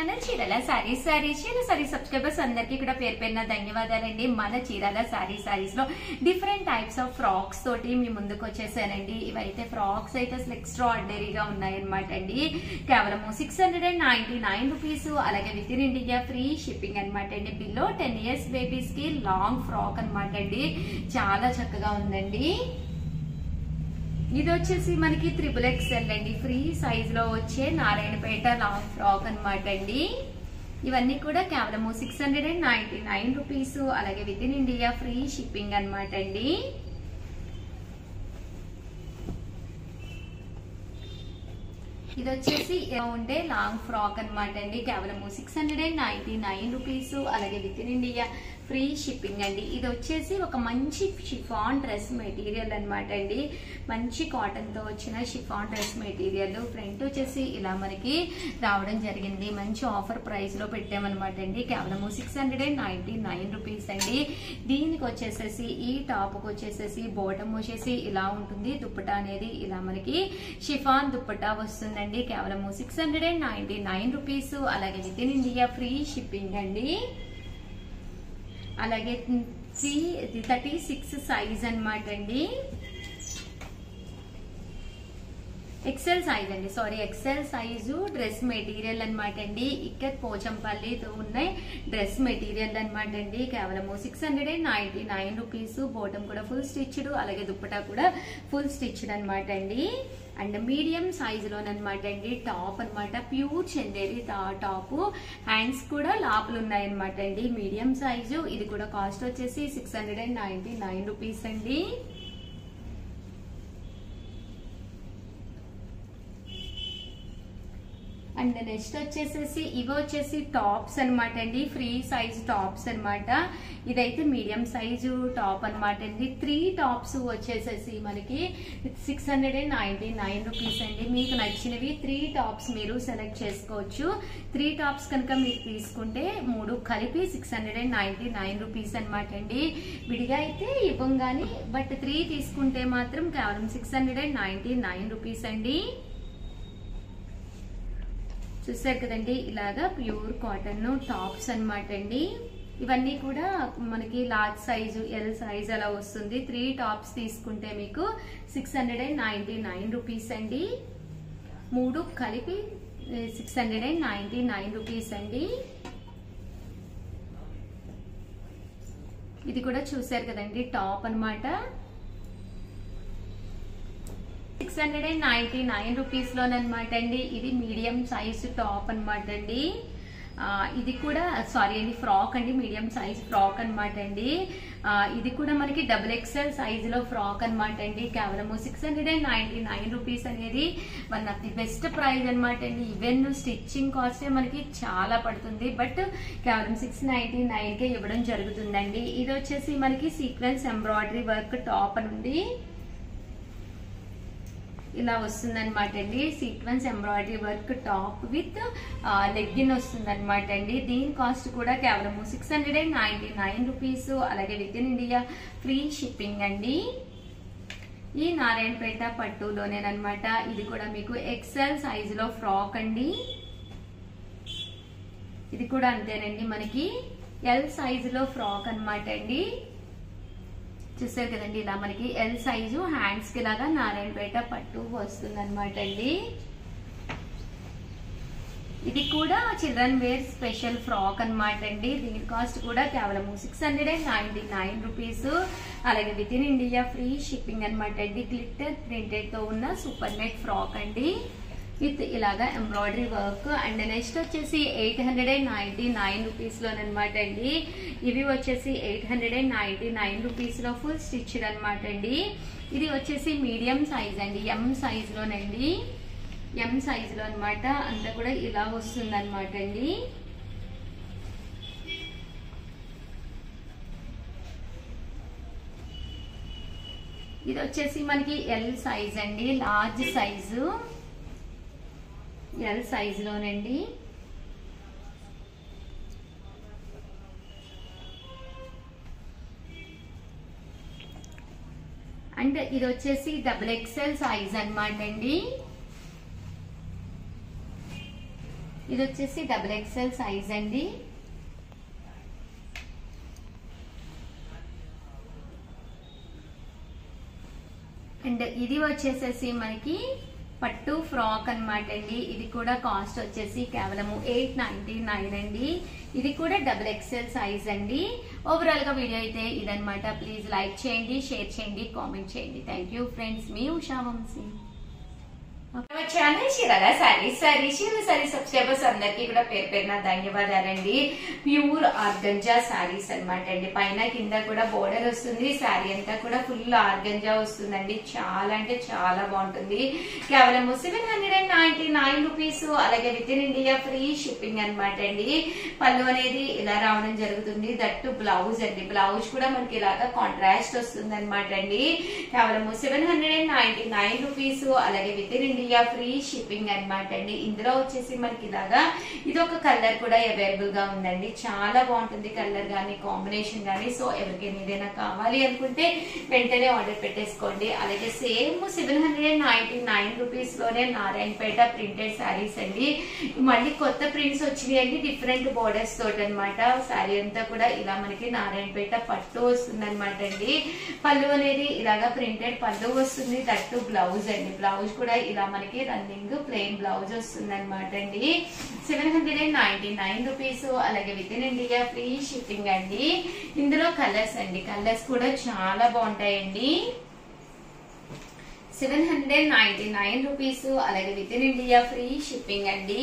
Channel Chirala Sarees subscribers అందరికీ కూడా పేరు పేరున ధన్యవాదాలండి. మన చీరాల సారీస్ లో డిఫరెంట్ టైప్స్ ఆఫ్ ఫ్రాక్స్ తోటి మీ ముందుకు వచ్చేసానండి. ఇవైతే ఫ్రాక్స్ అయితే అసలు ఎక్స్ట్రా ఆర్డినరీగా ఉన్నాయన్నమాట అండి. కేవలం 699 రూపీస్, అలాగే within India free shipping అనమాట అండి. బిలో 10 years బేబీస్ కి లాంగ్ ఫ్రాక్ అనమాట అండి. చాలా చక్కగా ఉందండి. ఇది వచ్చేసి మనకి XXL అండి, ఫ్రీ సైజ్ లో వచ్చే నారాయణపేట లాంగ్ ఫ్రాక్ అనమాట అండి. ఇవన్నీ కూడా కేవలం 699 రూపీస్, అలాగే within India free shipping అనమాట అండి. ఇది వచ్చేసి ఉండే లాంగ్ ఫ్రాక్ అనమాట అండి. కేవలం 699 రూపీస్, అలాగే within India free shipping అండి. ఇది వచ్చేసి ఒక మంచి షిఫాన్ డ్రెస్ మెటీరియల్ అనమాట అండి. మంచి కాటన్ తో వచ్చిన షిఫాన్ డ్రెస్ మెటీరియల్. ఫ్రంట్ వచ్చేసి ఇలా మనకి రావడం జరిగింది. మంచి ఆఫర్ ప్రైస్ లో పెట్టామన్నమాట అండి. కేవలం 699 రూపీస్ అండి. దీనికి వచ్చేసేసి ఈ టాప్ కు వచ్చేసేసి బాటమ్ వచ్చేసి ఇలా ఉంటుంది. దుప్పటా అనేది ఇలా మనకి షిఫాన్ దుప్పటా వస్తుందండి. కేవలం 699 రూపీస్, అలాగే within India free shipping అండి. అలాగే 36 సైజ్ అనమాట అండి. ఎక్సెల్ సైజ్ అండి, ఎక్సెల్ సైజు డ్రెస్ మెటీరియల్ అనమాట అండి. ఇక్కడ పోచంపల్లితో ఉన్నాయి డ్రెస్ మెటీరియల్ అనమాట అండి. కేవలం 699 రూపీస్. బాటమ్ కూడా ఫుల్ స్టిచ్డ్, అలాగే దుప్పటా కూడా ఫుల్ స్టిచ్డ్ అనమాట అండి. అండ్ మీడియం సైజ్ లోనమాట అండి. టాప్ అనమాట, ప్యూర్ చందేరి టాప్. హ్యాండ్స్ కూడా లాపులు ఉన్నాయన్నమాట అండి. Medium size. ఇది కూడా కాస్ట్ వచ్చేసి 699 రూపీస్ అండి. అండ్ నెక్స్ట్ వచ్చేసేసి ఇవి వచ్చేసి టాప్స్ అనమాట అండి. ఫ్రీ సైజ్ టాప్స్ అనమాట. ఇదైతే మీడియం సైజు టాప్ అనమాట అండి. 3 టాప్స్ వచ్చేసేసి మనకి 699 రూపీస్ అండి. మీకు నచ్చినవి 3 టాప్స్ మీరు సెలెక్ట్ చేసుకోవచ్చు. 3 టాప్స్ కనుక మీరు తీసుకుంటే 3 కలిపి 699 రూపీస్ అనమాట అండి. విడిగా అయితే ఇవ్వం గానీ, బట్ 3 తీసుకుంటే మాత్రం కేవలం 699 రూపీస్ అండి. చూసారు కదండి, ఇలాగా ప్యూర్ కాటన్ టాప్స్ అనమాట అండి. ఇవన్నీ కూడా మనకి లార్జ్ సైజు, ఎల్ సైజ్ అలా వస్తుంది. 3 టాప్స్ తీసుకుంటే మీకు 699 రూపీస్ అండి. 3 కలిపి 699 రూపీస్ అండి. ఇది కూడా చూసారు కదండి, టాప్ అనమాట. 699 రూపీస్ లోనమాట అండి. ఇది మీడియం సైజ్ టాప్ అనమాట అండి. ఇది కూడా ఫ్రాక్ అండి, మీడియం సైజ్ ఫ్రాక్ అనమాట అండి. ఇది కూడా మనకి XXL సైజ్ లో ఫ్రాక్ అనమాట అండి. కేవలం 699 రూపీస్ అనేది one of the best price అనమాట అండి. ఈవెన్ స్టిచ్చింగ్ కాస్ట్ మనకి చాలా పడుతుంది, బట్ కేవలం 699 కే ఇవ్వడం జరుగుతుందండి. ఇది వచ్చేసి మనకి సీక్వెన్స్ ఎంబ్రాయిడరీ వర్క్ టాప్ నుండి ఇలా వస్తుంది అనమాట అండి. Sequence embroidery work top with legging వస్తుంది అనమాట అండి. దీని కాస్ట్ కూడా కేవలం 699 రూపీస్, అలాగే within India free shipping అండి. ఈ నారాయణపేట పట్టులోనేనమాట. ఇది కూడా మీకు XL సైజ్ లో ఫ్రాక్ అండి. ఇది కూడా అంతేనండి, మనకి L సైజ్ లో ఫ్రాక్ అనమాట అండి. చూసారు కదండి, ఇలా మనకి ఎల్ సైజు హ్యాండ్స్ కి లాగా నారాయణపేట పట్టు వస్తుంది అనమాట అండి. ఇది కూడా చిల్డ్రన్ వేర్ స్పెషల్ ఫ్రాక్ అనమాట అండి. దీని కాస్ట్ కూడా కేవలం 699 రూపీస్, అలాగే within India free shipping అనమాట అండి. గ్లిట్టర్ ప్రింటెడ్ తో ఉన్న సూపర్ నెట్ ఫ్రాక్ అండి, విత్ ఇలాగా ఎంబ్రాయిడరీ వర్క్. అండ్ నెక్స్ట్ వచ్చేసి 899 రూపీస్ లోనమాట అండి. ఇవి వచ్చేసి 899 రూపీస్ లో ఫుల్ స్టిచ్డ్ అనమాట అండి. ఇది వచ్చేసి మీడియం సైజ్ అండి, M సైజ్ లోనండి. M సైజ్ లో అనమాట. అంతా కూడా ఇలా వస్తుంది అనమాట అండి. ఇది వచ్చేసి మనకి L సైజ్ అండి, లార్జ్ సైజు. L సైజ్ లోనండి. అండ్ ఇది వచ్చేసి XXL సైజ్ అనమాట అండి. ఇది వచ్చేసి XXL సైజ్ అండి. అండ్ ఇది వచ్చేసేసి మనకి పట్టు ఫ్రాక్ అన్నమాట అండి. ఇది కూడా కాస్ట్ వచ్చేసి కేవలం 899 అండి. ఇది కూడా XXL సైజ్ అండి. ఓవరాల్ గా వీడియో అయితే ఇదన్నమాట. ప్లీజ్ లైక్ చేయండి, షేర్ చేయండి, కామెంట్ చేయండి. థ్యాంక్ యూ ఫ్రెండ్స్, మీ ఉషా వంశీ. ఛానల్ చీరాల సారీస్ సబ్స్క్రైబర్స్ అందరికి కూడా పేరు పేరున ధన్యవాదాలండి. ప్యూర్ ఆర్గంజా సారీస్ అన్నమాట అండి. పైన కింద కూడా బోర్డర్ వస్తుంది. శారీ అంతా కూడా ఫుల్ ఆర్గంజా వస్తుందండి. చాలా అంటే చాలా బాగుంటుంది. కేవలం 799 రూపీస్. అలాగే within India free shipping అన్నమాట అండి. పళ్ళు అనేది ఇలా రావడం జరుగుతుంది. దట్టు బ్లౌజ్ అండి. బ్లౌజ్ కూడా మనకి ఇలాగా కాంట్రాస్ట్ వస్తుంది అనమాట అండి. కేవలం 799 రూపీస్. అలాగే within India free shipping అన్నమాట అండి. ఇందులో వచ్చేసి మనకి ఇలాగా ఇది ఒక కలర్ కూడా అవైలబుల్ గా ఉందండి. చాలా బాగుంటుంది కలర్ గానీ కాంబినేషన్ గానీ. సో ఎవరికైనా ఏదైనా కావాలి అనుకుంటే వెంటనే ఆర్డర్ పెట్టేసుకోండి. అలాగే సేమ్ 799 రూపీస్ లోనే నారాయణపేట ప్రింటెడ్ శారీస్ అండి. మళ్ళీ కొత్త ప్రింట్స్ వచ్చినాయండి, డిఫరెంట్ బోర్డర్స్ తోటి అనమాట. శారీ అంతా కూడా ఇలా మనకి నారాయణపేట పట్టు వస్తుంది అనమాట అండి. పళ్ళు అనేది ఇలాగా ప్రింటెడ్ పళ్ళు వస్తుంది. దట్టు బ్లౌజ్ అండి. బ్లౌజ్ కూడా ఇలా మనకి రన్నింగ్ ప్లెయిన్ బ్లౌజ్ వస్తుంది అనమాట అండి. 799 రూపీస్. అలాగే within India free shipping అండి. ఇందులో కలర్స్ అండి. కలర్స్ కూడా చాలా బాగుంటాయండి. 799 రూపీస్. అలాగే within India free shipping అండి.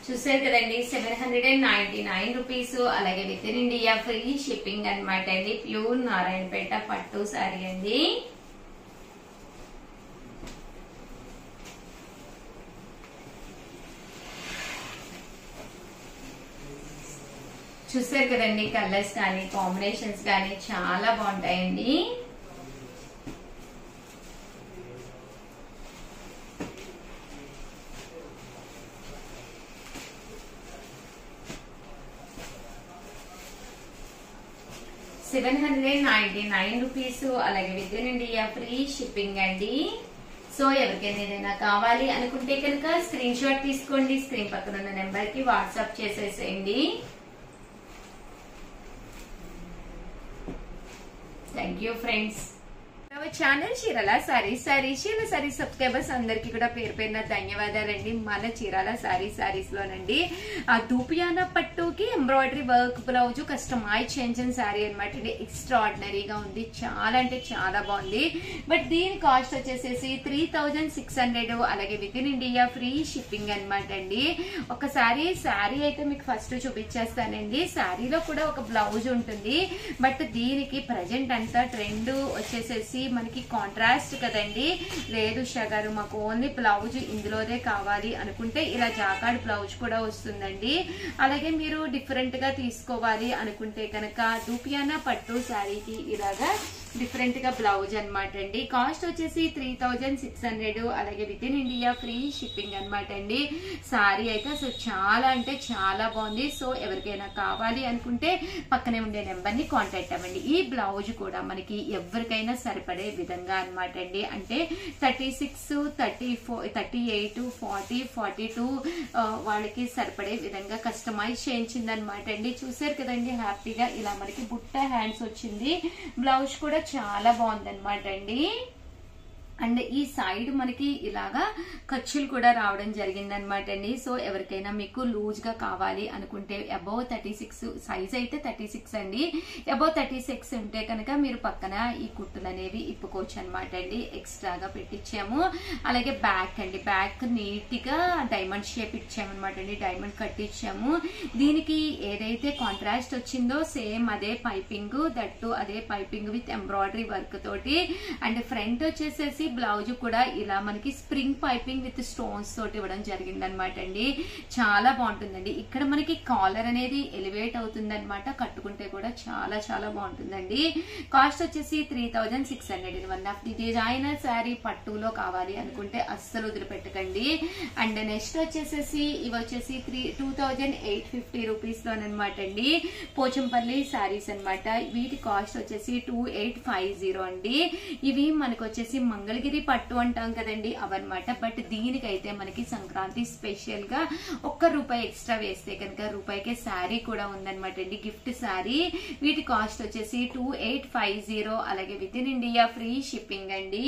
చూసారు కదండి, 799 రూపీస్. అలాగే within India free shipping అనమాట అండి. ప్యూర్ నారాయణపేట పట్టు శారీ అండి. చూసారు కదండి, కలర్స్ కానీ కాంబినేషన్స్ కానీ చాలా బాగుంటాయండి. $799 రూపీస్. అలాగే within India free shipping అండి. సో ఎవరికైనా ఏదైనా కావాలి అనుకుంటే కనుక స్క్రీన్ షాట్ తీసుకోండి. స్క్రీన్ పక్కన ఉన్న నెంబర్ కి వాట్సాప్ చేసేసేయండి. Thank you friends. Channel Chirala Sarees subscribers అందరికి కూడా పేరు పేరున ధన్యవాదాలండి. మన చీరాల సారీస్ లోనండి ఆ దూపియానా పట్టుకి embroidery work blouse customise change sari అనమాట అండి. ఎక్స్ట్రాడినరీగా ఉంది. చాలా అంటే చాలా బాగుంది. బట్ దీని కాస్ట్ వచ్చేసేసి 3600. అలాగే within India free shipping అనమాట అండి. ఒక శారీ అయితే మీకు ఫస్ట్ చూపించేస్తానండి. శారీలో కూడా ఒక బ్లౌజ్ ఉంటుంది. బట్ దీనికి ప్రజెంట్ అంతా ట్రెండ్ వచ్చేసేసి మనకి కాంట్రాస్ట్ కదండి. లేదు ఉషా గారు మాకు ఓన్లీ బ్లౌజ్ ఇందులోనే కావాలి అనుకుంటే ఇలా జాకార్డ్ బ్లౌజ్ కూడా వస్తుందండి. అలాగే మీరు డిఫరెంట్ గా తీసుకోవాలి అనుకుంటే కనుక దూపియానా పట్టు శారీకి ఇలాగా డిఫరెంట్ గా బ్లౌజ్ అనమాట అండి. కాస్ట్ వచ్చేసి 3600. అలాగే within India free shipping అనమాట అండి. శారీ అయితే అసలు చాలా అంటే చాలా బాగుంది. సో ఎవరికైనా కావాలి అనుకుంటే పక్కనే ఉండే నెంబర్ ని కాంటాక్ట్ అవ్వండి. ఈ బ్లౌజ్ కూడా మనకి ఎవరికైనా సరిపడే విధంగా అనమాట అండి. అంటే 36, 34, 38, 40, 42 వాళ్ళకి సరిపడే విధంగా కస్టమైజ్ చేయించింది అనమాట అండి. చూసారు కదండి, హ్యాపీగా ఇలా మనకి బుట్ట హ్యాండ్స్ వచ్చింది. బ్లౌజ్ కూడా చాలా బాగుందన్నమాట అండి. అండ్ ఈ సైడ్ మనకి ఇలాగా ఖర్చులు కూడా రావడం జరిగిందనమాట అండి. సో ఎవరికైనా మీకు లూజ్ గా కావాలి అనుకుంటే అబౌవ్ 36 సైజ్ అయితే 36 అండి. అబౌవ్ 36 ఉంటే కనుక మీరు పక్కన ఈ కుట్టులు అనేవి ఇప్పుకోవచ్చు అనమాట అండి. ఎక్స్ట్రాగా పెట్టించాము. అలాగే బ్యాక్ అండి, బ్యాక్ నీట్ గా డైమండ్ షేప్ ఇచ్చామన్నమాట అండి. డైమండ్ కట్టించాము. దీనికి ఏదైతే కాంట్రాస్ట్ వచ్చిందో సేమ్ అదే పైపింగ్, దట్టు అదే పైపింగ్ విత్ ఎంబ్రాయిడరీ వర్క్ తోటి. అండ్ ఫ్రంట్ వచ్చేసేసి బ్లౌజ్ కూడా ఇలా మనకి స్ప్రింగ్ పైపింగ్ విత్ స్టోన్స్ తోటి ఇవ్వడం జరిగింది అనమాట అండి. చాలా బాగుంటుందండి. ఇక్కడ మనకి కాలర్ అనేది ఎలివేట్ అవుతుంది అనమాట. కట్టుకుంటే కూడా చాలా చాలా బాగుంటుందండి. కాస్ట్ వచ్చేసి 3600. One of the designer sari పట్టులో కావాలి అనుకుంటే అస్సలు వదిలిపెట్టకండి. అండ్ నెక్స్ట్ వచ్చేసేసి ఇవి వచ్చేసి 2850 రూపీస్ లోనమాట అండి. పోచంపల్లి శారీస్ అనమాట. వీటి కాస్ట్ వచ్చేసి 2850 అండి. ఇవి మనకు వచ్చేసి మంగళగిరి పట్టు అంటాం కదండి అవన్నమాట. బట్ దీనికైతే మనకి సంక్రాంతి స్పెషల్ గా ₹1 ఎక్స్ట్రా వేస్తే కనుక రూపాయికే శారీ కూడా ఉందన్నమాట అండి. గిఫ్ట్ శారీ. వీటి కాస్ట్ వచ్చేసి 2850. అలాగే within India free shipping అండి.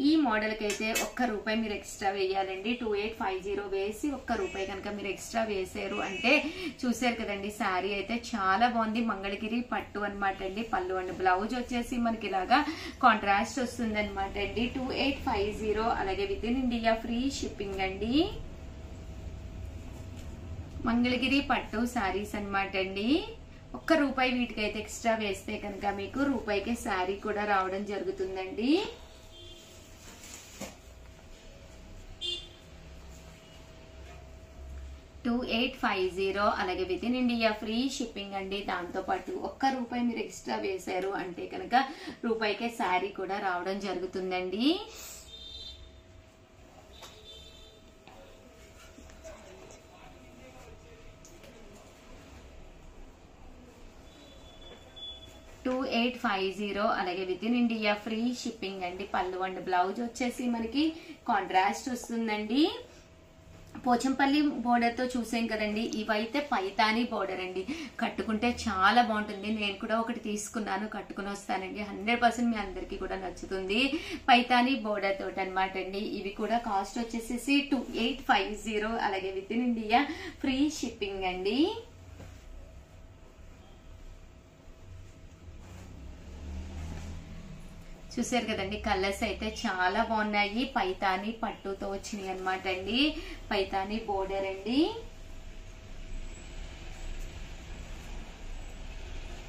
ఈ మోడల్ కి అయితే ₹1 మీరు ఎక్స్ట్రా వేయాలండి. 2850 వేసి ₹1 కనుక మీరు ఎక్స్ట్రా వేసారు అంటే చూసారు కదండి. శారీ అయితే చాలా బాగుంది. మంగళగిరి పట్టు అనమాట అండి. పళ్ళు అండ్ బ్లౌజ్ వచ్చేసి మనకి ఇలాగా కాంట్రాస్ట్ వస్తుంది అనమాట అండి. 2850. అలాగే within India free shipping అండి. మంగళగిరి పట్టు శారీస్ అనమాట అండి. ₹1 వీటికైతే ఎక్స్ట్రా వేస్తే కనుక మీకు రూపాయికి శారీ కూడా రావడం జరుగుతుందండి. 2850. అలాగే within India free shipping అండి. దాంతో పాటు ₹1 మీరు ఎక్స్ట్రా వేశారు అంటే కనుక రూపాయికే శారీ కూడా రావడం జరుగుతుందండి. $2850. అలాగే within India free shipping అండి. పళ్ళు అండ్ బ్లౌజ్ వచ్చేసి మనకి కాంట్రాస్ట్ వస్తుందండి. పోచంపల్లి బోర్డర్ తో చూసాం కదండి. ఇవైతే పైతాని బోర్డర్ అండి. కట్టుకుంటే చాలా బాగుంటుంది. నేను కూడా ఒకటి తీసుకున్నాను, కట్టుకుని వస్తానండి. 100% మీ అందరికి కూడా నచ్చుతుంది. పైతాని బోర్డర్ తోటి అనమాట అండి. ఇవి కూడా కాస్ట్ వచ్చేసి 2850. అలాగే within India free shipping అండి. చూసారు కదండి. కలర్స్ అయితే చాలా బాగున్నాయి. పైతాని పట్టుతో వచ్చినాయి అనమాట అండి. పైతాని బోర్డర్ అండి.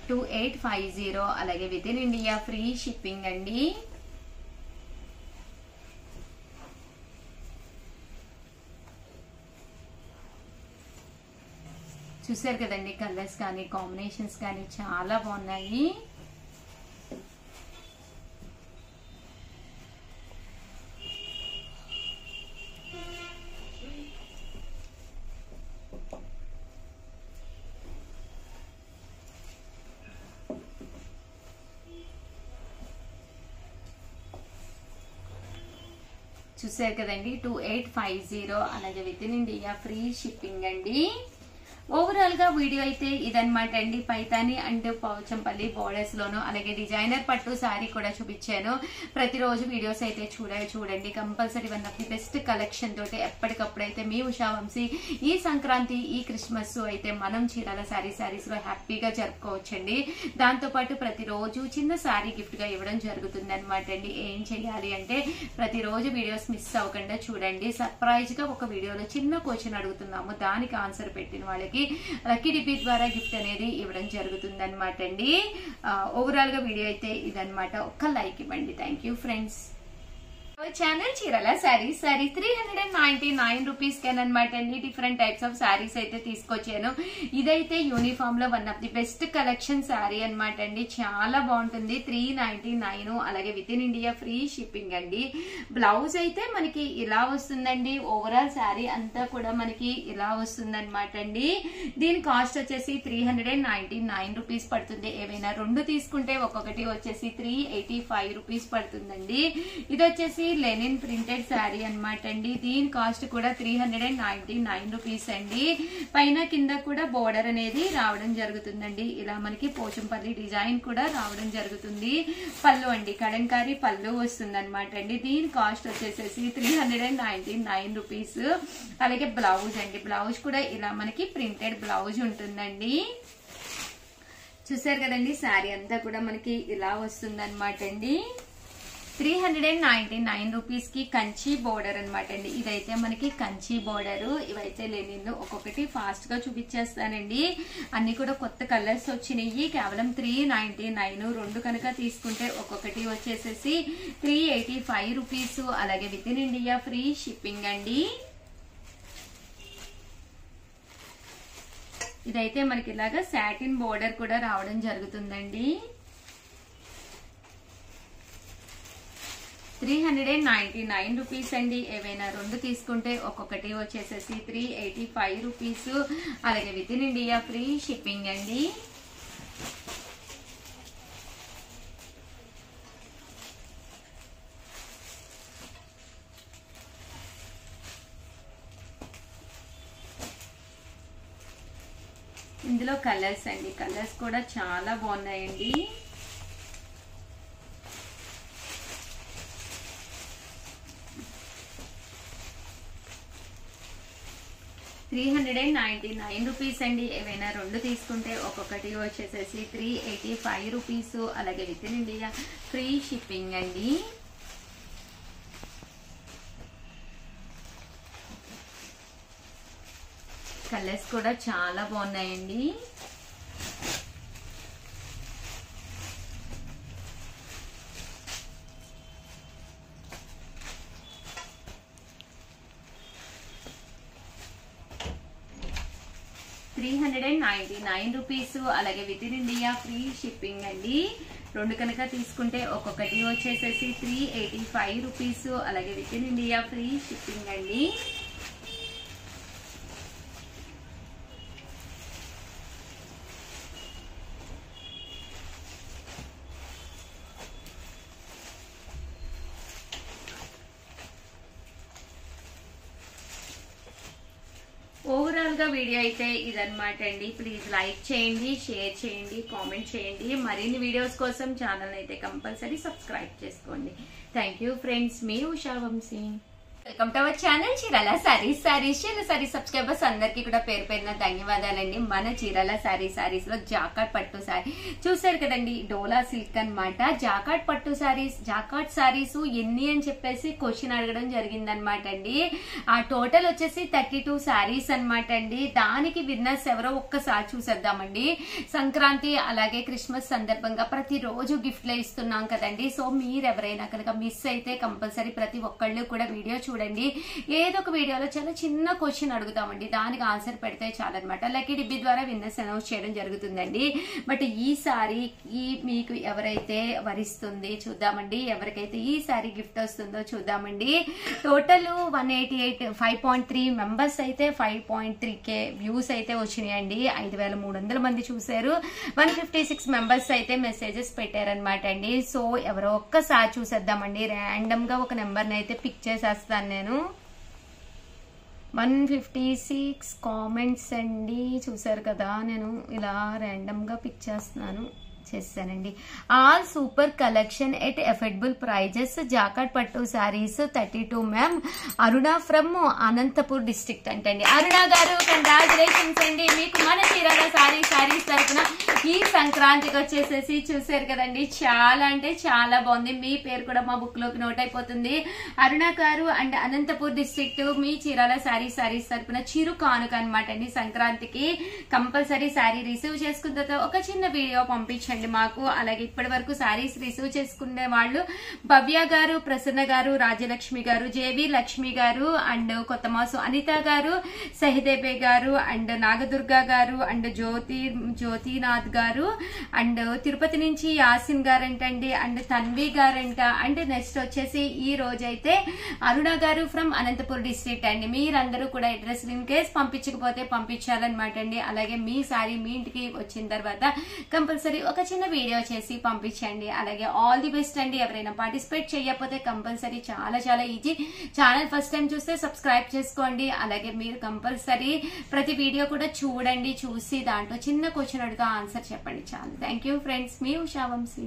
2850. అలాగే within India free shipping అండి. చూసారు కదండి. కలర్స్ కానీ కాంబినేషన్స్ కానీ చాలా బాగున్నాయి. చూసారు కదండి. 2850. అలాగే within India free shipping అండి. ఓవరాల్ గా వీడియో అయితే ఇదనమాట అండి. పైతాని అండ్ పోచంపల్లి బోర్డర్స్ లోను అలాగే డిజైనర్ పట్టు శారీ కూడా చూపించాను. ప్రతిరోజు వీడియోస్ అయితే చూడండి. Compulsory one of the best collection తోటి ఎప్పటికప్పుడైతే మీ ఉషా వంశీ ఈ సంక్రాంతి ఈ క్రిస్మస్ అయితే మనం చీరాల శారీస్ లో హ్యాపీగా జరుపుకోవచ్చండి. దాంతో పాటు ప్రతిరోజు చిన్న శారీ గిఫ్ట్ గా ఇవ్వడం జరుగుతుంది అనమాట అండి. ఏం చెయ్యాలి అంటే ప్రతిరోజు వీడియోస్ మిస్ అవ్వకుండా చూడండి. సర్ప్రైజ్ గా ఒక వీడియోలో చిన్న క్వశ్చన్ అడుగుతున్నాము. దానికి ఆన్సర్ పెట్టిన వాళ్ళకి లక్కీ డిపి ద్వారా గిఫ్ట్ అనేది ఇవ్వడం జరుగుతుంది అనమాట అండి. ఓవరాల్ గా వీడియో అయితే ఇదనమాట. ఒక్క లైక్ ఇవ్వండి. Thank you friends. Channel Chirala saris 399 rupees అనమాట అండి. డిఫరెంట్ టైప్స్ ఆఫ్ శారీస్ అయితే తీసుకొచ్చాను. ఇదైతే యూనిఫామ్ లో one of the best collection sari అనమాట అండి. చాలా బాగుంటుంది. 399. అలాగే within India free shipping అండి. బ్లౌజ్ అయితే మనకి ఇలా వస్తుందండి. ఓవరాల్ శారీ అంతా కూడా మనకి ఇలా వస్తుంది అనమాట అండి. దీని కాస్ట్ వచ్చేసి 399 రూపీస్ పడుతుంది. ఏవైనా రెండు తీసుకుంటే ఒక్కొక్కటి వచ్చేసి 385 రూపీస్ పడుతుందండి. ఇది వచ్చేసి లెనిన్ ప్రింటెడ్ శారీ అనమాట అండి. దీని కాస్ట్ కూడా 399 రూపీస్ అండి. పైన కింద కూడా బోర్డర్ అనేది రావడం జరుగుతుందండి. ఇలా మనకి పోచంపల్లి డిజైన్ కూడా రావడం జరుగుతుంది. పళ్ళు అండి. కలంకారీ పళ్ళు వస్తుంది అనమాట అండి. దీని కాస్ట్ వచ్చేసేసి 399 రూపీస్. అలాగే బ్లౌజ్ అండి. బ్లౌజ్ కూడా ఇలా మనకి ప్రింటెడ్ బ్లౌజ్ ఉంటుందండి. చూసారు కదండి. శారీ అంతా కూడా మనకి ఇలా వస్తుంది అనమాట అండి. 399 రూపీస్ కి కంచి బోర్డర్ అనమాట అండి. ఇదైతే మనకి కంచి బోర్డర్. ఇవైతే నేను ఒక్కొక్కటి ఫాస్ట్ గా చూపించేస్తానండి. అన్ని కూడా కొత్త కలర్స్ వచ్చినాయి. కేవలం 399. రెండు కనుక తీసుకుంటే ఒక్కొక్కటి వచ్చేసేసి 385 రూపీస్. అలాగే within India free shipping అండి. ఇదైతే మనకి ఇలాగా సాటిన్ బోర్డర్ కూడా రావడం జరుగుతుందండి. 399 రూపీస్ అండి. ఏవైనా రెండు తీసుకుంటే ఒక్కొక్కటి వచ్చేసేసి 385 రూపీస్. అలాగే within India free shipping అండి. ఇందులో కలర్స్ అండి, కలర్స్ కూడా చాలా బాగున్నాయండి. ₹399 అండి. ఏవైనా రెండు తీసుకుంటే ఒక్కొక్కటి వచ్చేసేసి 385 రూపీస్. అలాగే within India free shipping అండి. కలర్స్ కూడా చాలా బాగున్నాయండి. ₹399. అలాగే within India free shipping అండి. రెండు కనుక తీసుకుంటే ఒక్కొక్కటి వచ్చేసేసి 385 రూపీస్. అలాగే within India free shipping అండి. ఓవరాల్ గా వీడియో అయితే ఇదన్నమాట అండి. ప్లీజ్ లైక్ చేయండి, షేర్ చేయండి, కామెంట్ చేయండి. మరిన్ని వీడియోస్ కోసం ఛానల్ అయితే కంపల్సరీ సబ్స్క్రైబ్ చేసుకోండి. Thank you friends. మీ Usha Vamsi. Welcome to our channel Chirala Sarees. Chirala Sarees subscribers అందరికీ కూడా పేరు పేరున ధన్యవాదాలండి. మన చీరాల సారీస్ లో జాకాట్ పట్టు సారీ చూసారు కదండి. డోలా సిల్క్ అన్నమాట. జాకాట్ పట్టు సారీస్, జాకాట్ సారీస్ ఎన్ని అని చెప్పేసి క్వశ్చన్ అడగడం జరిగిందనమాట అండి. ఆ టోటల్ వచ్చేసి 32 సారీస్ అనమాట అండి. దానికి విన్నర్స్ ఎవరో ఒక్కసారి చూసేద్దామండి. సంక్రాంతి అలాగే క్రిస్మస్ సందర్భంగా ప్రతిరోజు గిఫ్ట్లే ఇస్తున్నాం కదండి. సో మీరు ఎవరైనా కనుక మిస్ అయితే కంపల్సరీ ప్రతి ఒక్కళ్ళు కూడా వీడియో చూడండి. ఏదో ఒక వీడియోలో చాలా చిన్న క్వశ్చన్ అడుగుతామండి, దానికి ఆన్సర్ పెడితే చాలన్నమాట. లక్కీ డిబ్బీ ద్వారా విన్నర్స్ అనౌన్స్ చేయడం జరుగుతుందండి. బట్ ఈసారి మీకు ఎవరైతే వరిస్తుంది చూద్దామండి. ఎవరికైతే ఈ సారీ గిఫ్ట్ వస్తుందో చూద్దామండి. టోటల్ 5.3 మెంబర్స్ అయితే 5.3K వ్యూస్ అయితే వచ్చినాయండి. 5300 మంది చూసారు. 156 మెంబర్స్ అయితే మెసేజెస్ పెట్టారనమాట అండి. సో ఎవరో ఒక్కసారి చూసేద్దామండి. ర్యాండమ్ గా ఒక నెంబర్ని అయితే పిక్ చేసేస్తాను నేను. 156 కామెంట్స్ అండి. చూసారు కదా, నేను ఇలా ర్యాండమ్ గా పిక్ చేస్తానండి. All super collection at affordable prices. Jacquard పట్టు saris 32 ma'am. Aruna from Anantapur district అంటండి. అరుణ గారు కంగ్రాచులేషన్స్ అండి. మీకు మన చీరాల సారీస్ తరఫున ఈ సంక్రాంతికి వచ్చేసేసి చూసారు కదండి, చాలా అంటే చాలా బాగుంది. మీ పేరు కూడా మా బుక్ లోకి నోట్ అయిపోతుంది. అరుణ గారు అండ్ అనంతపూర్ డిస్ట్రిక్ట్ మీ చీరాల సారీస్ తరఫున చిరు కానుక అనమాట అండి. సంక్రాంతికి కంపల్సరీ సారీ రిసీవ్ చేసుకున్న తర్వాత ఒక చిన్న వీడియో పంపించండి మాకు. అలాగే ఇప్పటి వరకు సారీస్ రిసీవ్ చేసుకునే వాళ్ళు భవ్య గారు, ప్రసన్న గారు, రాజలక్ష్మి గారు, జేవి లక్ష్మి గారు అండ్ కొత్త మాసు అనిత గారు, సహిదేబే గారు అండ్ నాగదుర్గ గారు అండ్ జ్యోతినాథ్ గారు అండ్ తిరుపతి నుంచి యాసిన్ గారంటండి అండ్ తన్వి గారంట. అండ్ నెక్స్ట్ వచ్చేసి ఈ రోజైతే అరుణ గారు ఫ్రమ్ అనంతపూర్ డిస్ట్రిక్ట్ అండి. మీరందరూ కూడా అడ్రస్ ఇన్ కేస్ పంపించకపోతే పంపించాలన్నమాట అండి. అలాగే మీ సారీ మీ ఇంటికి వచ్చిన తర్వాత కంపల్సరీ ఒక చిన్న వీడియో చేసి పంపించండి. అలాగే ఆల్ ది బెస్ట్ అండి. ఎవరైనా పార్టిసిపేట్ చేయకపోతే కంపల్సరీ చాలా ఈజీ. ఛానల్ ఫస్ట్ టైం చూస్తే సబ్స్క్రైబ్ చేసుకోండి. అలాగే మీరు కంపల్సరీ ప్రతి వీడియో కూడా చూడండి. చూసి దాంట్లో చిన్న క్వశ్చన్ అడుగుతా ఆన్సర్ చెప్పండి చాలు. Thank you friends. మీ ఉషా వంశీ.